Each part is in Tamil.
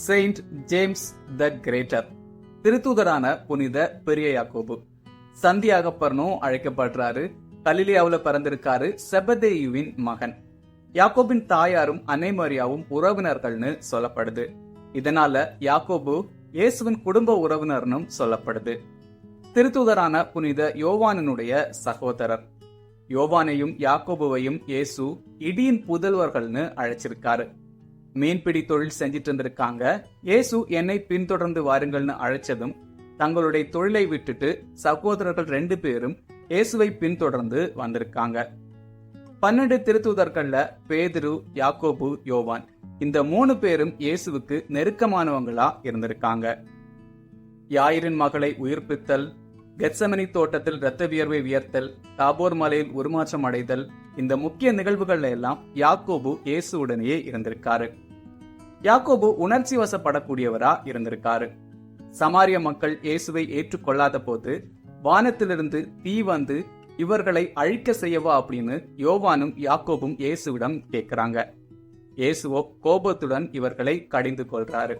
செயின்ட் ஜேம்ஸ் த கிரேட்டர், திருத்தூதரான புனித பெரிய யாக்கோபு. சந்தியாகப்பர்னும் அழைக்கப்படுறாரு. கலிலியாவுல பிறந்திருக்காரு. செபதேயுவின் மகன். யாக்கோபின் தாயாரும் அன்னைமரியாவும் உறவினர்கள்னு சொல்லப்படுது. இதனால யாக்கோபு இயேசுவின் குடும்ப உறவினர்னும் சொல்லப்படுது. திருத்தூதரான புனித யோவானினுடைய சகோதரர். யோவானையும் யாக்கோபுவையும் இயேசு இடியின் புதல்வர்கள்னு அழைச்சிருக்காரு. மீன்பிடி தொழில் செஞ்சிட்டு இருந்திருக்காங்க. இயேசு என்னை பின்தொடர்ந்து வாருங்கள்னு அழைச்சதும் தங்களுடைய தொழிலை விட்டுட்டு சகோதரர்கள் 2 பேரும் இயேசுவை பின்தொடர்ந்து வந்திருக்காங்க. 12 திருத்தூதர்கள்ல பேதுரு, யாக்கோபு, யோவான் இந்த 3 பேரும் இயேசுவுக்கு நெருக்கமானவங்களா இருந்திருக்காங்க. யாயிரின் மகளை உயிர்ப்பித்தல், கெத்செமனி தோட்டத்தில் இரத்த வியர்வை வியர்த்தல், தாபோர் மலையில் உருமாற்றம் அடைதல், இந்த முக்கிய நிகழ்வுகள்ல எல்லாம் யாக்கோபு இயேசுவுடனேயே இருந்திருக்காரு. யாக்கோபு உணர்ச்சி வசப்படக்கூடியவரா இருந்திருக்காரு. சமாரிய மக்கள் இயேசுவை ஏற்றுக்கொள்ளாத போது வானத்திலிருந்து தீ வந்து இவர்களை அழிக்க செய்யவா அப்படின்னு யோவானும் யாக்கோபும் இயேசுவிடம் கேட்கிறாங்க. இயேசுவோ கோபத்துடன் இவர்களை கடிந்து கொள்றாரு.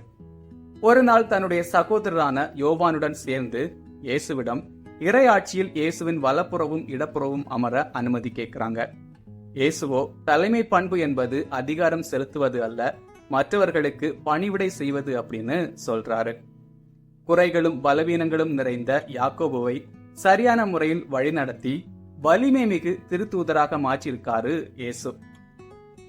ஒரு நாள் தன்னுடைய சகோதரரான யோவானுடன் சேர்ந்து இயேசுவிடம் இறையாட்சியில் இயேசுவின் வலப்புறவும் இடப்புறவும் அமர அனுமதி கேட்கிறாங்க. இயேசுவோ தலைமை பண்பு என்பது அதிகாரம் செலுத்துவது அல்ல, மற்றவர்களுக்கு பணிவிடை செய்வது அப்படின்னு சொல்றாரு. குறைகளும் பலவீனங்களும் நிறைந்த யாக்கோபுவை சரியான முறையில் வழிநடத்தி வலிமை மிகு திருத்தூதராக மாற்றியிருக்காரு இயேசு.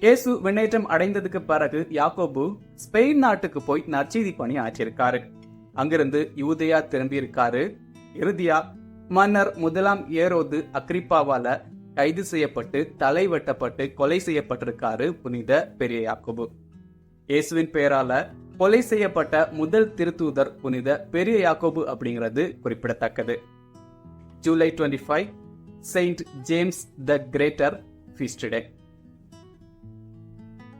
இயேசு விண்ணேற்றம் அடைந்ததுக்கு பிறகு யாக்கோபு ஸ்பெயின் நாட்டுக்கு போய் நற்செய்தி பணி ஆற்றியிருக்காரு. அங்கிருந்து யூதேயா திரும்பியிருக்காரு. இறுதியா மன்னர் முதலாம் ஏரோது அக்ரிப்பாவால கைது செய்யப்பட்டு தலை வெட்டப்பட்டு கொலை செய்யப்பட்டிருக்காரு புனித பெரிய யாக்கோபு. இயேசுவின் பெயரால கொலை செய்யப்பட்ட முதல் திருத்தூதர் புனித பெரிய யாக்கோபு அப்படிங்கிறது குறிப்பிடத்தக்கது. ஜூலை 25 செயின்ட் ஜேம்ஸ் த கிரேட்டர் ஃபீஸ்ட் டே.